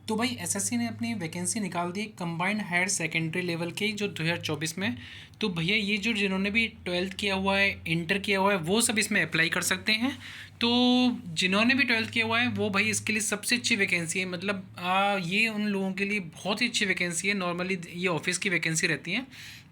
तो भाई एसएससी ने अपनी वैकेंसी निकाल दी कंबाइंड हायर सेकेंडरी लेवल की जो 2024 में। तो भैया ये जो जिन्होंने भी ट्वेल्थ किया हुआ है, इंटर किया हुआ है, वो सब इसमें अप्लाई कर सकते हैं। तो जिन्होंने भी ट्वेल्थ किया हुआ है वो भाई इसके लिए सबसे अच्छी वैकेंसी है। मतलब ये उन लोगों के लिए बहुत ही अच्छी वैकेंसी है। नॉर्मली ये ऑफिस की वैकेंसी रहती है,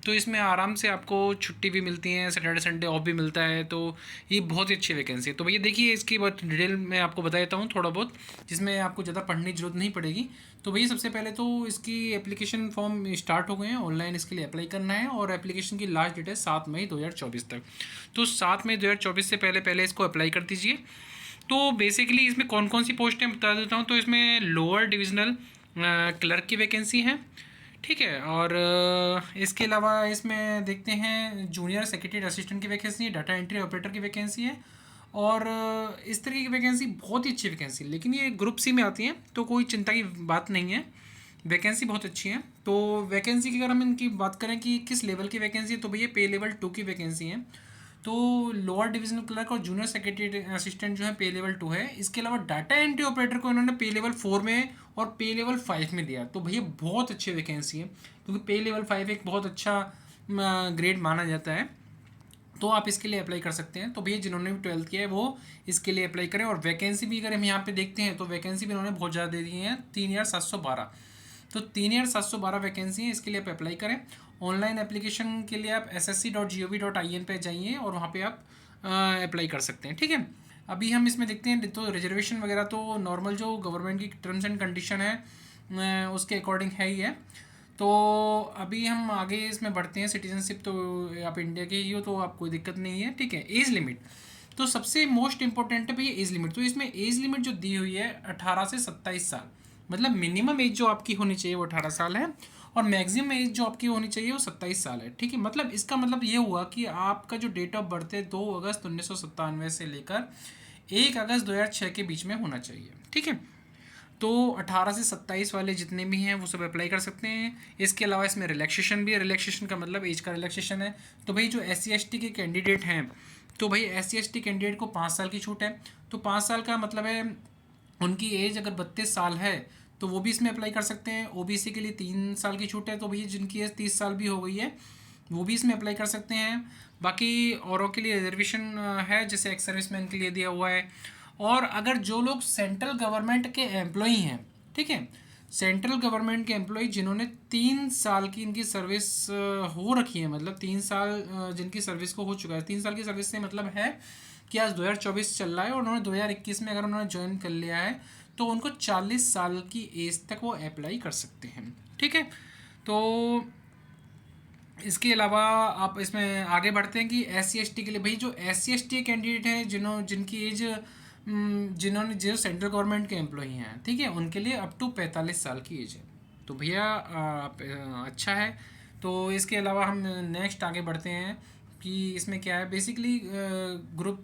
तो इसमें आराम से आपको छुट्टी भी मिलती है, सैटरडे संडे ऑफ भी मिलता है। तो ये बहुत ही अच्छी वैकेंसी है। तो भैया देखिए इसकी बहुत डिटेल मैं आपको बता देता हूँ थोड़ा बहुत, जिसमें आपको ज़्यादा पढ़ने की जरूरत नहीं पड़ेगी। तो भैया सबसे पहले तो इसकी एप्लीकेशन फॉर्म स्टार्ट हो गए हैं, ऑनलाइन इसके लिए अप्लाई करना है और एप्लीकेशन की लास्ट डेट है 7 मई 2024 तक। तो 7 मई 2024 से पहले पहले इसको अप्लाई कर दीजिए। तो बेसिकली इसमें कौन कौन सी पोस्टें बता देता हूँ। तो इसमें लोअर डिविजनल क्लर्क की वैकेंसी है, ठीक है। और इसके अलावा इसमें देखते हैं जूनियर सेक्रेटरी असिस्टेंट की वैकेंसी है, डाटा एंट्री ऑपरेटर की वैकेंसी है। और इस तरह की वैकेंसी बहुत ही अच्छी वैकेंसी, लेकिन ये ग्रुप सी में आती हैं तो कोई चिंता की बात नहीं है। वैकेंसी बहुत अच्छी है। तो वैकेंसी की अगर हम इनकी बात करें कि किस लेवल की वैकेंसी है, तो भैया पे लेवल 2 की वैकेंसी है। तो लोअर डिविजनल क्लर्क और जूनियर सेक्रेटरी असिस्टेंट जो है पे लेवल 2 है। इसके अलावा डाटा एंट्री ऑपरेटर को इन्होंने पे लेवल 4 में और पे लेवल 5 में दिया। तो भैया बहुत अच्छी वैकेंसी है, क्योंकि पे लेवल 5 एक बहुत अच्छा ग्रेड माना जाता है। तो आप इसके लिए अप्लाई कर सकते हैं। तो भैया जिन्होंने भी ट्वेल्थ किया है वो इसके लिए अप्लाई करें। और वैकेंसी भी अगर हम यहाँ पे देखते हैं तो वैकेंसी भी इन्होंने बहुत ज़्यादा दे दी है, 3,712। तो 3,712 वैकेंसी है, इसके लिए आप अप्लाई करें। ऑनलाइन एप्लीकेशन के लिए आप ssc.gov.in पे जाइए और वहाँ पे आप अप्लाई कर सकते हैं, ठीक है। अभी हम इसमें देखते हैं तो रिजर्वेशन वगैरह तो नॉर्मल जो गवर्नमेंट की टर्म्स एंड कंडीशन है उसके अकॉर्डिंग है ही है। तो अभी हम आगे इसमें बढ़ते हैं। सिटीजनशिप तो आप इंडिया के ही हो तो आप कोई दिक्कत नहीं है, ठीक है। एज लिमिट तो सबसे मोस्ट इंपॉर्टेंट है भैया एज लिमिट। तो इसमें एज लिमिट जो दी हुई है 18 से 27 साल, मतलब मिनिमम एज जो आपकी होनी चाहिए वो 18 साल है और मैक्सिमम एज जो आपकी होनी चाहिए वो 27 साल है, ठीक है। मतलब इसका मतलब ये हुआ कि आपका जो डेट ऑफ बर्थ है 2 अगस्त 1997 से लेकर 1 अगस्त 2006 के बीच में होना चाहिए, ठीक है। तो 18 से 27 वाले जितने भी हैं वो सब अप्लाई कर सकते हैं। इसके अलावा इसमें रिलैक्सेशन भी है। रिलैक्सेशन का मतलब एज का रिलैक्सेशन है। तो भाई जो SC ST के कैंडिडेट हैं, तो भाई SC ST कैंडिडेट को 5 साल की छूट है। तो 5 साल का मतलब है उनकी एज अगर 32 साल है तो वो भी इसमें अप्लाई कर सकते हैं। OBC के लिए 3 साल की छूट है। तो भैया जिनकी एज 30 साल भी हो गई है वो भी इसमें अप्लाई कर सकते हैं। बाकी औरों के लिए रिजर्वेशन है, जैसे एक्स सर्विसमैन के लिए दिया हुआ है। और अगर जो लोग सेंट्रल गवर्नमेंट के एम्प्लॉई हैं, ठीक है, सेंट्रल गवर्नमेंट के एम्प्लॉय जिन्होंने 3 साल की इनकी सर्विस हो रखी है, मतलब 3 साल जिनकी सर्विस को हो चुका है। 3 साल की सर्विस से मतलब है कि आज 2024 चल रहा है और उन्होंने 2021 में अगर उन्होंने ज्वाइन कर लिया है तो उनको 40 साल की एज तक वो अप्लाई कर सकते हैं, ठीक है। तो इसके अलावा आप इसमें आगे बढ़ते हैं कि SC ST के लिए भाई जो SC ST कैंडिडेट हैं जिनकी एज जिन्होंने जो सेंट्रल गवर्नमेंट के एम्प्लॉई हैं, ठीक है, उनके लिए अप टू 45 साल की एज है। तो भैया अच्छा है। तो इसके अलावा हम नेक्स्ट आगे बढ़ते हैं कि इसमें क्या है। बेसिकली ग्रुप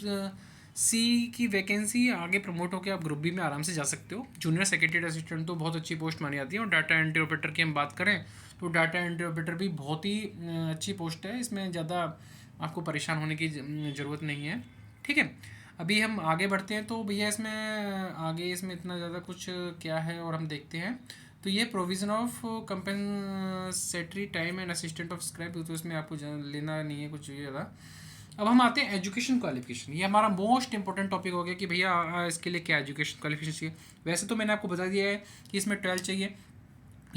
C की वैकेंसी आगे प्रमोट होकर आप ग्रुप B में आराम से जा सकते हो। जूनियर सेक्रेटरी असिस्टेंट तो बहुत अच्छी पोस्ट मानी जाती है। और डाटा एंट्री ऑपरेटर की हम बात करें तो डाटा एंट्री ऑपरेटर भी बहुत ही अच्छी पोस्ट है। इसमें ज़्यादा आपको परेशान होने की ज़रूरत नहीं है, ठीक है। अभी हम आगे बढ़ते हैं तो भैया इसमें आगे इसमें इतना ज़्यादा कुछ क्या है और हम देखते हैं। तो ये provision of compensatory time and assistant of scrap, तो इसमें आपको लेना नहीं है कुछ ज़्यादा। अब हम आते हैं एजुकेशन क्वालिफिकेशन। ये हमारा मोस्ट इंपॉर्टेंट टॉपिक हो गया कि भैया इसके लिए क्या एजुकेशन क्वालिफिकेशन चाहिए। वैसे तो मैंने आपको बता दिया है कि इसमें 12 चाहिए,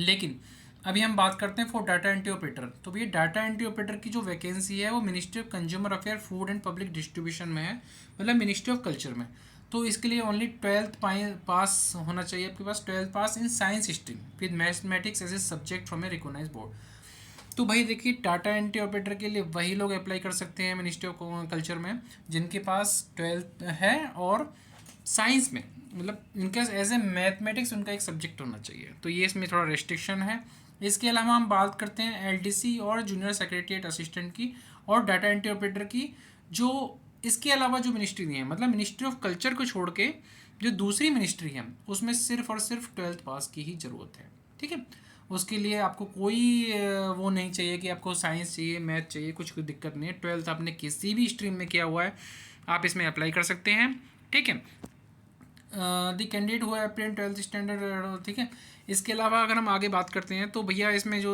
लेकिन अभी हम बात करते हैं फॉर डाटा एंट्री ऑपरेटर। तो भैया डाटा एंट्री ऑपरेटर की जो वैकेंसी है वो ministry of consumer affair food and public distribution में है, मतलब मिनिस्ट्री ऑफ कल्चर में। तो इसके लिए ओनली 12th पास होना चाहिए आपके पास, 12th pass in science stream with mathematics as a subject from a recognise board. तो भाई देखिए डाटा एंट्री ऑपरेटर के लिए वही लोग अप्लाई कर सकते हैं मिनिस्ट्री ऑफ कल्चर में जिनके पास 12th है और साइंस में, मतलब इनका एज ए मैथमेटिक्स उनका एक सब्जेक्ट होना चाहिए। तो ये इसमें थोड़ा रेस्ट्रिक्शन है। इसके अलावा हम बात करते हैं LDC और जूनियर सेक्रेटरीट असिस्टेंट की और डाटा एंट्री ऑपरेटर की। जो इसके अलावा जो मिनिस्ट्री नहीं है, मतलब मिनिस्ट्री ऑफ कल्चर को छोड़ के जो दूसरी मिनिस्ट्री है उसमें सिर्फ और सिर्फ 12th पास की ही ज़रूरत है, ठीक है। उसके लिए आपको कोई वो नहीं चाहिए कि आपको साइंस चाहिए, मैथ चाहिए, कुछ कोई दिक्कत नहीं है। 12th आपने किसी भी स्ट्रीम में किया हुआ है आप इसमें अप्लाई कर सकते हैं, ठीक है। दी कैंडिडेट हुआ अप्रेंट 12th स्टैंडर्ड, ठीक है। इसके अलावा अगर हम आगे बात करते हैं तो भैया इसमें जो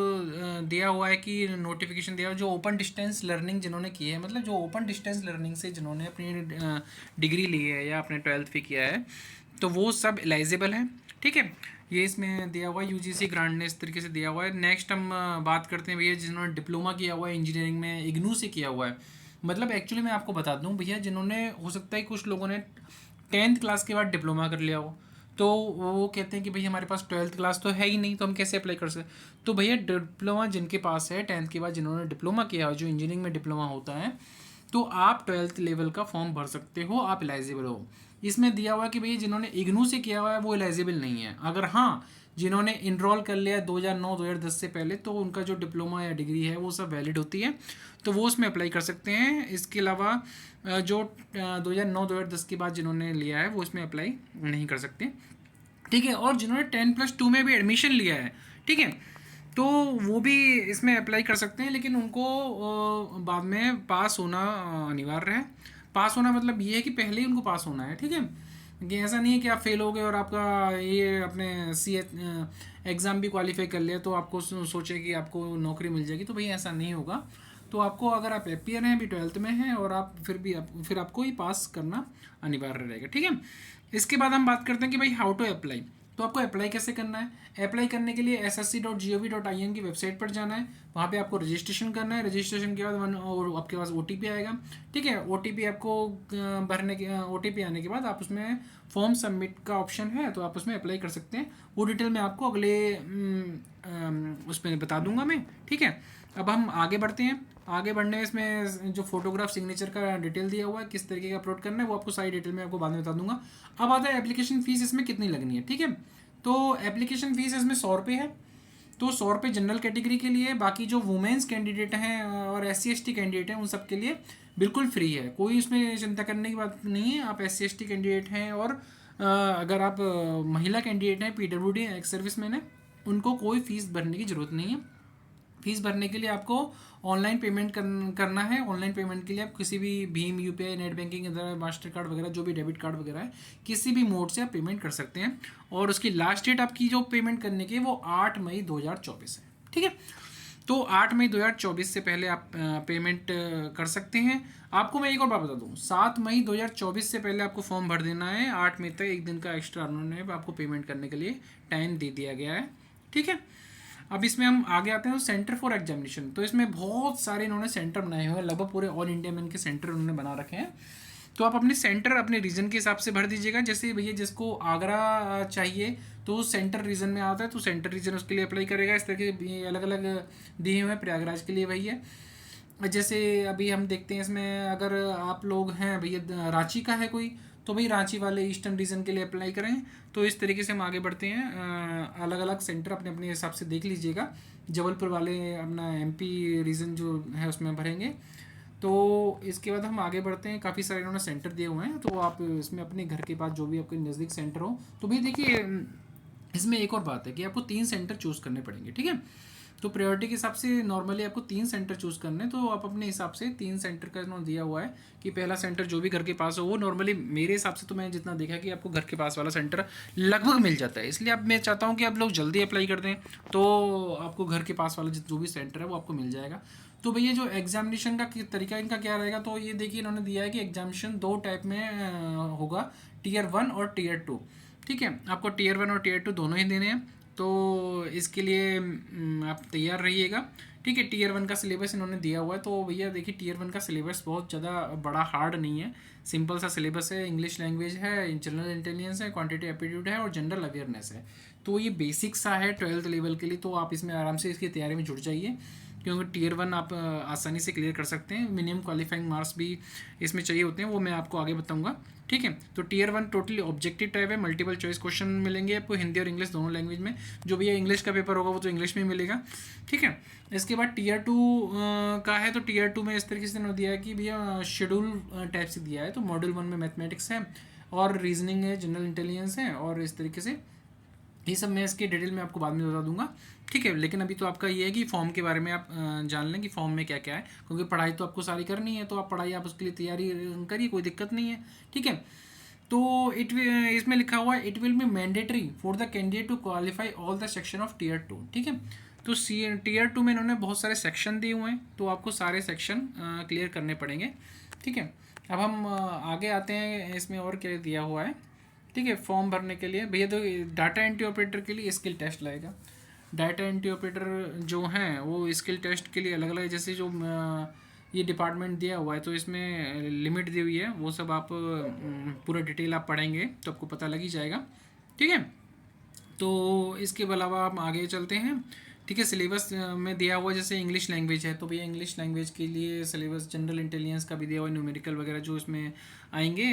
दिया हुआ है कि नोटिफिकेशन दिया हुआ जो ओपन डिस्टेंस लर्निंग जिन्होंने की है, मतलब जो ओपन डिस्टेंस लर्निंग से जिन्होंने अपनी डिग्री ली है या अपने 12th भी किया है, तो वो सब एलिजिबल हैं, ठीक है। ये इसमें दिया हुआ है, यूजीसी ग्रांट ने इस तरीके से दिया हुआ है। नेक्स्ट हम बात करते हैं भैया जिन्होंने डिप्लोमा किया हुआ है इंजीनियरिंग में, इग्नू से किया हुआ है। मतलब एक्चुअली मैं आपको बता दूं भैया, जिन्होंने, हो सकता है कुछ लोगों ने 10th क्लास के बाद डिप्लोमा कर लिया हो, तो वो कहते हैं कि भाई हमारे पास 12th क्लास तो है ही नहीं, तो हम कैसे अप्लाई कर सकते। तो भैया डिप्लोमा जिनके पास है 10th के बाद जिन्होंने डिप्लोमा किया हो, जो इंजीनियरिंग में डिप्लोमा होता है, तो आप 12th लेवल का फॉर्म भर सकते हो, आप एलिजिबल हो। इसमें दिया हुआ है कि भैया जिन्होंने इग्नू से किया हुआ है वो एलिजिबल नहीं है। अगर हाँ, जिन्होंने इनरोल कर लिया 2009-2010 से पहले, तो उनका जो डिप्लोमा या डिग्री है वो सब वैलिड होती है, तो वो उसमें अप्लाई कर सकते हैं। इसके अलावा जो 2009-2010 के बाद जिन्होंने लिया है वो इसमें अप्लाई नहीं कर सकते, ठीक है। और जिन्होंने 10+2 में भी एडमिशन लिया है, ठीक है, तो वो भी इसमें अप्लाई कर सकते हैं, लेकिन उनको बाद में पास होना अनिवार्य है। पास होना मतलब ये है कि पहले ही उनको पास होना है, ठीक है। कि ऐसा नहीं है कि आप फेल हो गए और आपका ये अपने एग्ज़ाम भी क्वालिफाई कर लिया तो आपको सोचे कि आपको नौकरी मिल जाएगी, तो भाई ऐसा नहीं होगा। तो आपको, अगर आप एपीयर हैं, अभी 12th में हैं और आप फिर आपको ही पास करना अनिवार्य रहेगा, ठीक है। इसके बाद हम बात करते हैं कि भाई हाउ टू अप्लाई। तो आपको अप्लाई कैसे करना है। अप्लाई करने के लिए ssc.gov.in की वेबसाइट पर जाना है, वहाँ पे आपको रजिस्ट्रेशन करना है। रजिस्ट्रेशन के बाद और आपके पास ओटीपी आएगा, ठीक है। ओटीपी आपको भरने के ओटीपी आने के बाद आप उसमें फॉर्म सबमिट का ऑप्शन है, तो आप उसमें अप्लाई कर सकते हैं। वो डिटेल मैं आपको अगले उसमें बता दूंगा मैं, ठीक है। अब हम आगे बढ़ते हैं। आगे बढ़ने में इसमें जो फोटोग्राफ सिग्नेचर का डिटेल दिया हुआ है, किस तरीके का अपलोड करना है, वो आपको सारी डिटेल मैं आपको बाद में बता दूंगा। अब आता है एप्लीकेशन फ़ीस इसमें कितनी लगनी है, ठीक है। तो एप्लीकेशन फ़ीस इसमें 100 रुपये है। तो 100 रुपये जनरल कैटेगरी के लिए, बाकी जो वुमेंस कैंडिडेट हैं और SC/ST कैंडिडेट हैं उन सब के लिए बिल्कुल फ्री है, कोई इसमें चिंता करने की बात नहीं है। आप SC/ST कैंडिडेट हैं और अगर आप महिला कैंडिडेट हैं, PWD एक्स सर्विस मैन है, उनको कोई फ़ीस भरने की ज़रूरत नहीं है। फीस भरने के लिए आपको ऑनलाइन पेमेंट करना है। ऑनलाइन पेमेंट के लिए आप किसी भी Bhim, UPI, net banking, master card वगैरह, जो भी डेबिट कार्ड वगैरह है, किसी भी मोड से आप पेमेंट कर सकते हैं। और उसकी लास्ट डेट आपकी जो पेमेंट करने की है वो 8 मई 2024 है, ठीक है। तो 8 मई 2024 से पहले आप पेमेंट कर सकते हैं। आपको मैं एक और बात बता दूँ, 7 मई 2024 से पहले आपको फॉर्म भर देना है। 8 मई तक एक दिन का एक्स्ट्रा उन्होंने आपको पेमेंट करने के लिए टाइम दे दिया गया है, ठीक है। अब इसमें हम आगे आते हैं सेंटर फॉर एग्जामिनेशन। तो इसमें बहुत सारे इन्होंने सेंटर बनाए हुए हैं, लगभग पूरे ऑल इंडिया में इनके सेंटर उन्होंने बना रखे हैं। तो आप अपने सेंटर अपने रीजन के हिसाब से भर दीजिएगा। जैसे भैया जिसको आगरा चाहिए तो सेंटर रीजन में आता है, तो सेंटर रीजन उसके लिए अप्लाई करेगा। इस तरह के अलग अलग दिए हुए हैं। प्रयागराज के लिए वही है। जैसे अभी हम देखते हैं इसमें, अगर आप लोग हैं भैया रांची का है कोई, तो भाई रांची वाले ईस्टर्न रीजन के लिए अप्लाई करें। तो इस तरीके से हम आगे बढ़ते हैं। अलग अलग सेंटर अपने अपने हिसाब से देख लीजिएगा। जबलपुर वाले अपना MP रीजन जो है उसमें भरेंगे। तो इसके बाद हम आगे बढ़ते हैं। काफ़ी सारे इन्होंने सेंटर दिए हुए हैं, तो आप इसमें अपने घर के पास जो भी आपके नज़दीक सेंटर हो, तो भाई देखिए इसमें एक और बात है कि आपको 3 सेंटर चूज़ करने पड़ेंगे, ठीक है। तो प्रायोरिटी के हिसाब से नॉर्मली आपको 3 सेंटर चूज़ करने हैं, तो आप अपने हिसाब से 3 सेंटर का इन्होंने दिया हुआ है कि पहला सेंटर जो भी घर के पास हो, वो नॉर्मली मेरे हिसाब से तो मैं जितना देखा कि आपको घर के पास वाला सेंटर लगभग मिल जाता है। इसलिए अब मैं चाहता हूँ कि आप लोग जल्दी अप्लाई कर दें, तो आपको घर के पास वाला जो भी सेंटर है वो आपको मिल जाएगा। तो भैया जो एग्जामिनेशन का तरीका इनका क्या रहेगा, तो ये देखिए इन्होंने दिया है कि एग्जामिनेशन 2 टाइप में होगा, Tier 1 और Tier 2, ठीक है। आपको Tier 1 और Tier 2 दोनों ही देने हैं। तो इसके लिए आप तैयार रहिएगा, ठीक है। Tier 1 का सिलेबस इन्होंने दिया हुआ है। तो भैया देखिए Tier 1 का सिलेबस बहुत ज़्यादा बड़ा हार्ड नहीं है, सिंपल सा सिलेबस है। इंग्लिश लैंग्वेज है, जनरल इंटेलिजेंस है, क्वांटिटी एप्टीट्यूड है और जनरल अवेयरनेस है। तो ये बेसिक सा है 12th लेवल के लिए। तो आप इसमें आराम से इसकी तैयारी में जुट जाइए, क्योंकि Tier 1 आप आसानी से क्लियर कर सकते हैं। मिनिमम क्वालिफाइंग मार्क्स भी इसमें चाहिए होते हैं, वो मैं आपको आगे बताऊंगा, ठीक है। तो Tier 1 टोटली ऑब्जेक्टिव टाइप है, मल्टीपल चॉइस क्वेश्चन मिलेंगे आपको हिंदी और इंग्लिश दोनों लैंग्वेज में। जो भैया इंग्लिश का पेपर होगा वो तो इंग्लिश में मिलेगा, ठीक है। इसके बाद Tier 2 का है। तो Tier 2 में इस तरीके से दिया है कि भैया शेड्यूल टाइप से दिया है। तो मॉड्यूल 1 में मैथमेटिक्स है और रीजनिंग है, जनरल इंटेलिजेंस है, और इस तरीके से ये सब मैं इसके डिटेल में आपको बाद में बता दूंगा, ठीक है। लेकिन अभी तो आपका ये है कि फॉर्म के बारे में आप जान लें कि फॉर्म में क्या क्या है, क्योंकि पढ़ाई तो आपको सारी करनी है। तो आप पढ़ाई आप उसके लिए तैयारी करिए, कोई दिक्कत नहीं है, ठीक है। तो इसमें लिखा हुआ है it will be mandatory for the candidate to qualify all the section of tier 2, ठीक है। तो टीयर 2 में इन्होंने बहुत सारे सेक्शन दिए हुए हैं, तो आपको सारे सेक्शन क्लियर करने पड़ेंगे, ठीक है। अब हम आगे आते हैं, इसमें और क्या दिया हुआ है, ठीक है। फॉर्म भरने के लिए भैया तो डाटा एंट्री ऑपरेटर के लिए स्किल टेस्ट लगेगा। डाटा एंट्री ऑपरेटर जो हैं वो स्किल टेस्ट के लिए अलग अलग, जैसे जो ये डिपार्टमेंट दिया हुआ है तो इसमें लिमिट दी हुई है, वो सब आप पूरा डिटेल आप पढ़ेंगे तो आपको पता लग ही जाएगा, ठीक है। तो इसके अलावा हम आगे चलते हैं, ठीक है। सिलेबस में दिया हुआ जैसे इंग्लिश लैंग्वेज है, तो भैया इंग्लिश लैंग्वेज के लिए सिलेबस जनरल इंटेलिजेंस का भी दिया हुआ है, न्यूमेरिकल वगैरह जो इसमें आएंगे,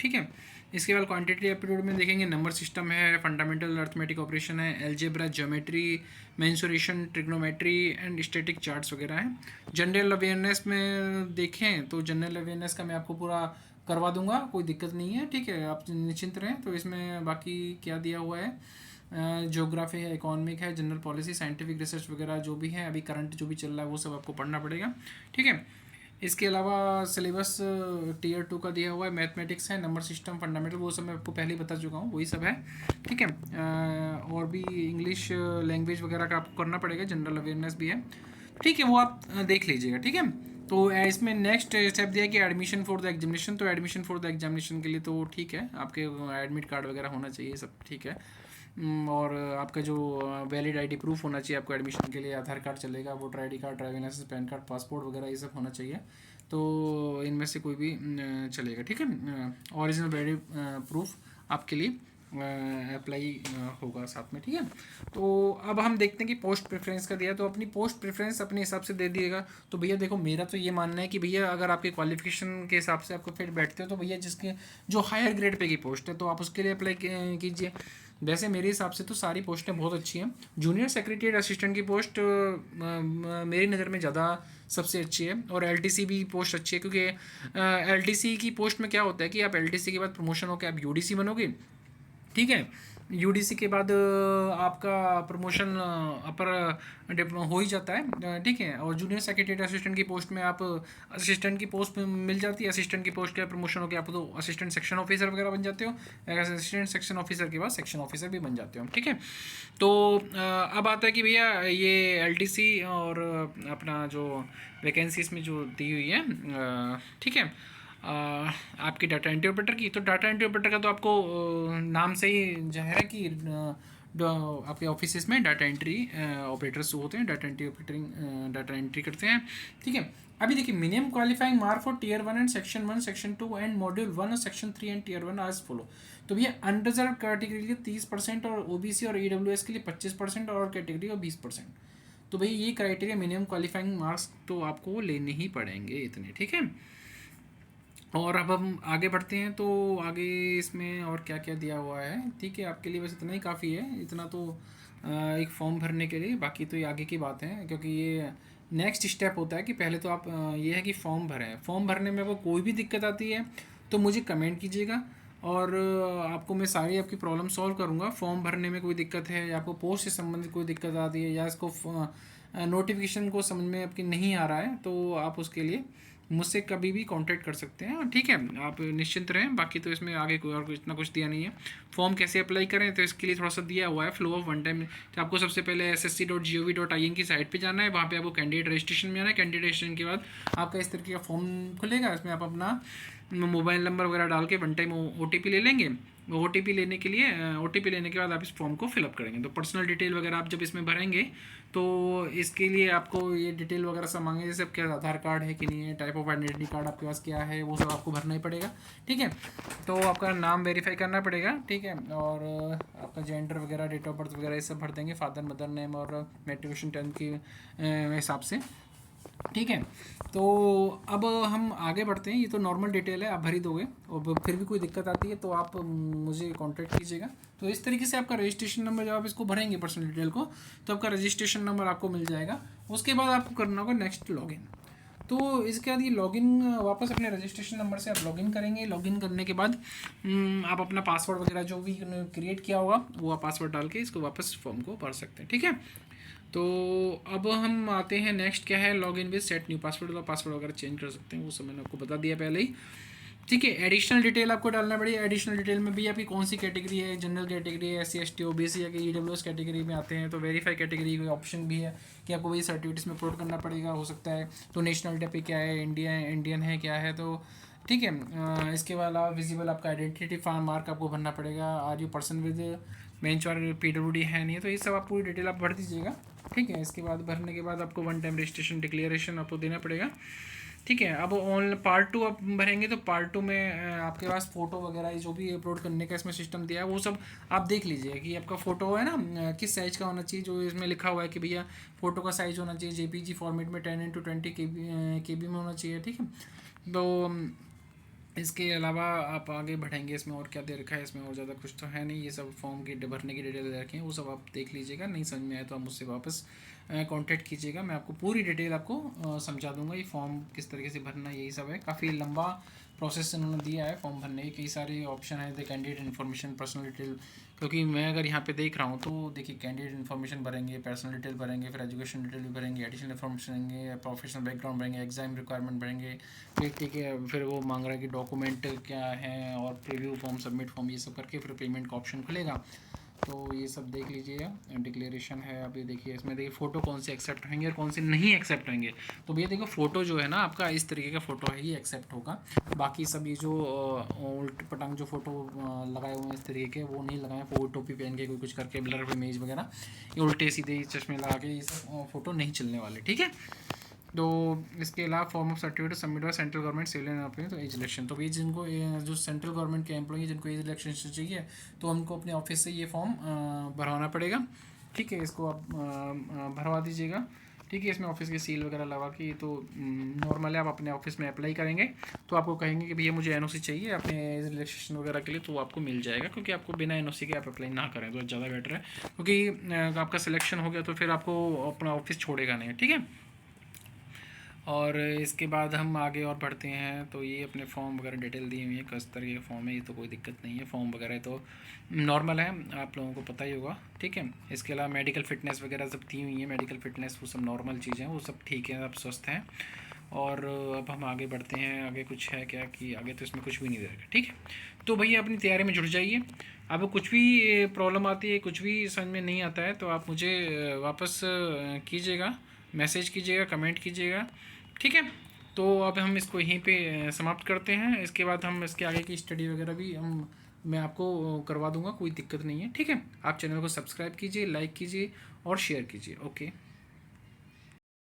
ठीक है। इसके बाद क्वांटिटेटिव एप्टीट्यूड में देखेंगे नंबर सिस्टम है, फंडामेंटल अर्थमेटिक ऑपरेशन है, algebra, geometry, mensuration, trigonometry and static charts वगैरह है। जनरल अवेयरनेस में देखें तो जनरल अवेयरनेस का मैं आपको पूरा करवा दूंगा, कोई दिक्कत नहीं है, ठीक है, आप निश्चिंत रहें। तो इसमें बाकी क्या दिया हुआ है, ज्योग्राफी है, इकोनॉमिक है, जनरल पॉलिसी, साइंटिफिक रिसर्च वगैरह जो भी है, अभी करंट जो भी चल रहा है वो सब आपको पढ़ना पड़ेगा, ठीक है। इसके अलावा सिलेबस टीयर 2 का दिया हुआ है, मैथमेटिक्स है, नंबर सिस्टम, फंडामेंटल, वो सब मैं आपको पहले ही बता चुका हूँ, वही सब है, ठीक है। और भी इंग्लिश लैंग्वेज वगैरह का आपको करना पड़ेगा, जनरल अवेयरनेस भी है, ठीक है, वो आप देख लीजिएगा, ठीक है। तो इसमें नेक्स्ट स्टेप दिया कि एडमिशन फॉर द एग्जामिनेशन, तो एडमिशन फॉर द एग्जामिनेशन के लिए तो ठीक है, आपके एडमिट कार्ड वगैरह होना चाहिए, सब ठीक है। और आपका जो वैलिड आईडी प्रूफ होना चाहिए आपको एडमिशन के लिए, आधार कार्ड चलेगा, voter ID card, driving licence, PAN card, passport वगैरह ये सब होना चाहिए, तो इनमें से कोई भी चलेगा, ठीक है। ओरिजिनल वैलिड प्रूफ आपके लिए अप्लाई होगा साथ में, ठीक है। तो अब हम देखते हैं कि पोस्ट प्रेफरेंस का दिया, तो अपनी पोस्ट प्रेफरेंस अपने हिसाब से दे दिएगा। तो भैया देखो मेरा तो ये मानना है कि भैया अगर आपके क्वालिफिकेशन के हिसाब से आपको फिट बैठते हो तो भैया जिसके जो हायर ग्रेड पे की पोस्ट है तो आप उसके लिए अप्लाई कीजिए। वैसे मेरे हिसाब से तो सारी पोस्टें बहुत अच्छी हैं। जूनियर सेक्रेटरी असिस्टेंट की पोस्ट मेरी नज़र में ज़्यादा सबसे अच्छी है, और एलटीसी भी पोस्ट अच्छी है, क्योंकि एलटीसी की पोस्ट में क्या होता है कि आप एलटीसी के बाद प्रमोशन होकर आप यूडीसी बनोगे, ठीक है। यूडीसी के बाद आपका प्रमोशन अपर हो ही जाता है, ठीक है। और जूनियर सेक्रेटरी असिस्टेंट की पोस्ट में आप असिस्टेंट की पोस्ट मिल जाती है, असिस्टेंट की पोस्ट का प्रमोशन होकर आप तो असिस्टेंट सेक्शन ऑफिसर वगैरह बन जाते हो, असिस्टेंट सेक्शन ऑफिसर के बाद सेक्शन ऑफिसर भी बन जाते हो, ठीक है। तो अब आता है कि भैया ये एलटीसी और अपना जो वैकेंसी इसमें जो दी हुई है, ठीक है, आपकी डाटा एंट्री ऑपरेटर की, तो डाटा एंट्री ऑपरेटर का तो आपको नाम से ही जाहिर है कि आपके ऑफिस में डाटा एंट्री ऑपरेटर्स होते हैं, data entry operating data entry करते हैं, ठीक है। अभी देखिए minimum qualifying mark for tier 1 and section 1, section 2 and module 1 और सेक्शन 3 एंड टीयर 1 आज फॉलो। तो भैया अनरिजर्व कैटेगरी के लिए 30% और ओबीसी और ईडब्ल्यूएस के लिए 25% और कैटेगरी का 20%। तो भैया ये क्राइटेरिया मिनिमम क्वालिफाइंग मार्क्स तो आपको लेने ही पड़ेंगे इतने, ठीक है। और अब हम आगे बढ़ते हैं, तो आगे इसमें और क्या क्या दिया हुआ है, ठीक है, आपके लिए बस इतना ही काफ़ी है, इतना तो एक फॉर्म भरने के लिए, बाकी तो ये आगे की बात है, क्योंकि ये नेक्स्ट स्टेप होता है कि पहले तो आप ये है कि फॉर्म भरें। फॉर्म भरने में आपको कोई भी दिक्कत आती है तो मुझे कमेंट कीजिएगा, और आपको मैं सारी आपकी प्रॉब्लम सॉल्व करूँगा। फॉर्म भरने में कोई दिक्कत है या आपको पोस्ट से संबंधित कोई दिक्कत आती है या इसको नोटिफिकेशन को समझ में आपकी नहीं आ रहा है, तो आप उसके लिए मुझसे कभी भी कांटेक्ट कर सकते हैं, ठीक है। आप निश्चिंत रहें, बाकी तो इसमें आगे कोई और इतना कुछ दिया नहीं है। फॉर्म कैसे अप्लाई करें तो इसके लिए थोड़ा सा दिया हुआ है फ्लो ऑफ वन टाइम। तो आपको सबसे पहले ssc.gov.in की साइट पे जाना है, वहाँ पे आपको कैंडिडेट रजिस्ट्रेशन में आना है। कैंडिडेट रजिस्ट्रेशन के बाद आपका इस तरीके का फॉर्म खुलेगा, इसमें आप अपना मोबाइल नंबर वगैरह डाल के वन टाइम OTP ले लेंगे। OTP लेने के लिए OTP लेने के बाद आप इस फॉर्म को फिलअप करेंगे, तो पर्सनल डिटेल वगैरह आप जब इसमें भरेंगे तो इसके लिए आपको ये डिटेल वगैरह सब मांगे, जैसे क्या आधार कार्ड है कि नहीं है, टाइप ऑफ आइडेंटिटी कार्ड आपके पास क्या है, वो सब आपको भरना ही पड़ेगा, ठीक है। तो आपका नाम वेरीफाई करना पड़ेगा, ठीक है, और आपका जेंडर वगैरह, डेट ऑफ बर्थ वगैरह ये सब भर देंगे, फादर मदर नेम और मेट्रिकुलेशन 10th के हिसाब से, ठीक है। तो अब हम आगे बढ़ते हैं, ये तो नॉर्मल डिटेल है, आप भर ही दोगे, और फिर भी कोई दिक्कत आती है तो आप मुझे कांटेक्ट कीजिएगा। तो इस तरीके से आपका रजिस्ट्रेशन नंबर, जब आप इसको भरेंगे पर्सनल डिटेल को, तो आपका रजिस्ट्रेशन नंबर आपको मिल जाएगा। उसके बाद आपको करना होगा नेक्स्ट लॉगिन। तो इसके बाद ये लॉगिन वापस अपने रजिस्ट्रेशन नंबर से आप लॉगिन करेंगे। लॉगिन करने के बाद आप अपना पासवर्ड वगैरह जो भी क्रिएट किया होगा वो आप पासवर्ड डाल के इसको वापस फॉर्म को भर सकते हैं, ठीक है। तो अब हम आते हैं नेक्स्ट क्या है, login with set new password. तो पासवर्ड वगैरह चेंज कर सकते हैं, वो सब मैंने आपको बता दिया पहले ही। ठीक है। एडिशनल डिटेल आपको डालना पड़ेगा। एडिशनल डिटेल में भी आपकी कौन सी कैटेगरी है, जनरल कैटेगरी है, SC ST OBC या कि EWS कैटेगरी में आते हैं, तो वेरीफाई कैटेगरी का ऑप्शन भी है कि आपको वही सर्टिफिकेट्स में अपलोड करना पड़ेगा, हो सकता है। तो नेशनलिटी पे क्या है, इंडियन है क्या है, तो ठीक है। इसके अलावा विजिबल आपका आइडेंटिटी मार्क आपको भरना पड़ेगा। Are you person with bench और PWD है नहीं, तो ये सब आप पूरी डिटेल आप भर दीजिएगा। ठीक है। इसके बाद भरने के बाद आपको वन टाइम रजिस्ट्रेशन डिक्लेरेशन आपको देना पड़ेगा। ठीक है। अब ऑन पार्ट 2 आप भरेंगे तो पार्ट 2 में आपके पास फ़ोटो वगैरह जो भी अपलोड करने का इसमें सिस्टम दिया है वो सब आप देख लीजिए कि आपका फ़ोटो है ना किस साइज़ का होना चाहिए। जो इसमें लिखा हुआ है कि भैया फ़ोटो का साइज़ होना चाहिए JPG फॉर्मेट में 10x20 KB में होना चाहिए। ठीक है। तो इसके अलावा आप आगे बढ़ेंगे, इसमें और क्या दे रखा है, इसमें और ज़्यादा कुछ तो है नहीं। ये सब फॉर्म की भरने की डिटेल दे रखी है, वो सब आप देख लीजिएगा। नहीं समझ में आए तो आप मुझसे वापस कांटेक्ट कीजिएगा, मैं आपको पूरी डिटेल आपको समझा दूंगा। ये फॉर्म किस तरीके से भरना, यही सब है। काफ़ी लंबा प्रोसेस इन्होंने दिया है फॉर्म भरने के, कई सारे ऑप्शन है। The candidate information, personal detail, क्योंकि मैं अगर यहाँ पे देख रहा हूँ तो देखिए कैंडिडेट इन्फॉर्मेशन भरेंगे, पर्सनल डिटेल भरेंगे, फिर एजुकेशन डिटेल भी भरेंगे, एडिशनल इन्फॉर्मेशन भरेंगे, प्रोफेशनल बैकग्राउंड भरेंगे, एग्जाम रिक्वायरमेंट भरेंगे। ठीक है। फिर वो मांग रहा है कि डॉक्यूमेंट क्या है और प्रीव्यू फॉर्म, सबमिट फॉर्म, ये सब करके फिर पेमेंट का ऑप्शन खुलेगा। तो ये सब देख लीजिएगा। डिक्लेरेशन है, अभी देखिए इसमें देखिए फ़ोटो कौन से एक्सेप्ट होंगे और कौन से नहीं एक्सेप्ट होंगे। तो भैया देखो फ़ोटो जो है ना आपका इस तरीके का फ़ोटो है, ये एक्सेप्ट होगा। बाकी सब ये जो उल्ट पटांग जो फ़ोटो लगाए हुए हैं इस तरीके के, वो नहीं लगाए। वो टोपी पहन के कोई कुछ करके ब्लर इमेज वगैरह, ये उल्टे सीधे चश्मे लगा के, ये सब फ़ोटो नहीं चलने वाले। ठीक है। तो इसके अलावा फॉर्म ऑफ सर्टिफिकेट सबमिट हुआ सेंट्रल गवर्नमेंट सिविल एंड तो एज इलेक्शन। तो ये जिनको जो सेंट्रल गवर्नमेंट के एम्प्लॉई जिनको एज इलेक्शन चाहिए तो हमको अपने ऑफिस से ये फॉर्म भरवाना पड़ेगा। ठीक है। इसको आप भरवा दीजिएगा। ठीक है। इसमें ऑफिस की सील वगैरह लगा के, तो नॉर्मली आप अपने ऑफिस में अप्लाई करेंगे तो आपको कहेंगे कि भैया मुझे NOC चाहिए अपने एज इलेक्शन वगैरह के लिए, तो वो आपको मिल जाएगा। क्योंकि आपको बिना NOC के आप अप्लाई ना करें तो ज़्यादा बेटर है, क्योंकि आपका सिलेक्शन हो गया तो फिर आपको अपना ऑफिस छोड़ेगा नहीं। ठीक है। और इसके बाद हम आगे और बढ़ते हैं। तो ये अपने फॉर्म वगैरह डिटेल दी हुई है, किस तरह का फॉर्म है, ये तो कोई दिक्कत नहीं है। फॉर्म वगैरह तो नॉर्मल है, आप लोगों को पता ही होगा। ठीक है। इसके अलावा मेडिकल फिटनेस वगैरह सब दी हुई है, मेडिकल फिटनेस वो सब नॉर्मल चीज़ें हैं, वो सब ठीक है, आप स्वस्थ हैं। और अब हम आगे बढ़ते हैं। आगे कुछ है क्या कि आगे तो इसमें कुछ भी नहीं दे रखा। ठीक है। तो भैया अपनी तैयारी में जुट जाइए। अब कुछ भी प्रॉब्लम आती है, कुछ भी समझ में नहीं आता है, तो आप मुझे वापस कीजिएगा, मैसेज कीजिएगा, कमेंट कीजिएगा। ठीक है। तो अब हम इसको यहीं पे समाप्त करते हैं। इसके बाद हम इसके आगे की स्टडी वगैरह भी मैं आपको करवा दूंगा, कोई दिक्कत नहीं है। ठीक है। आप चैनल को सब्सक्राइब कीजिए, लाइक कीजिए और शेयर कीजिए। ओके।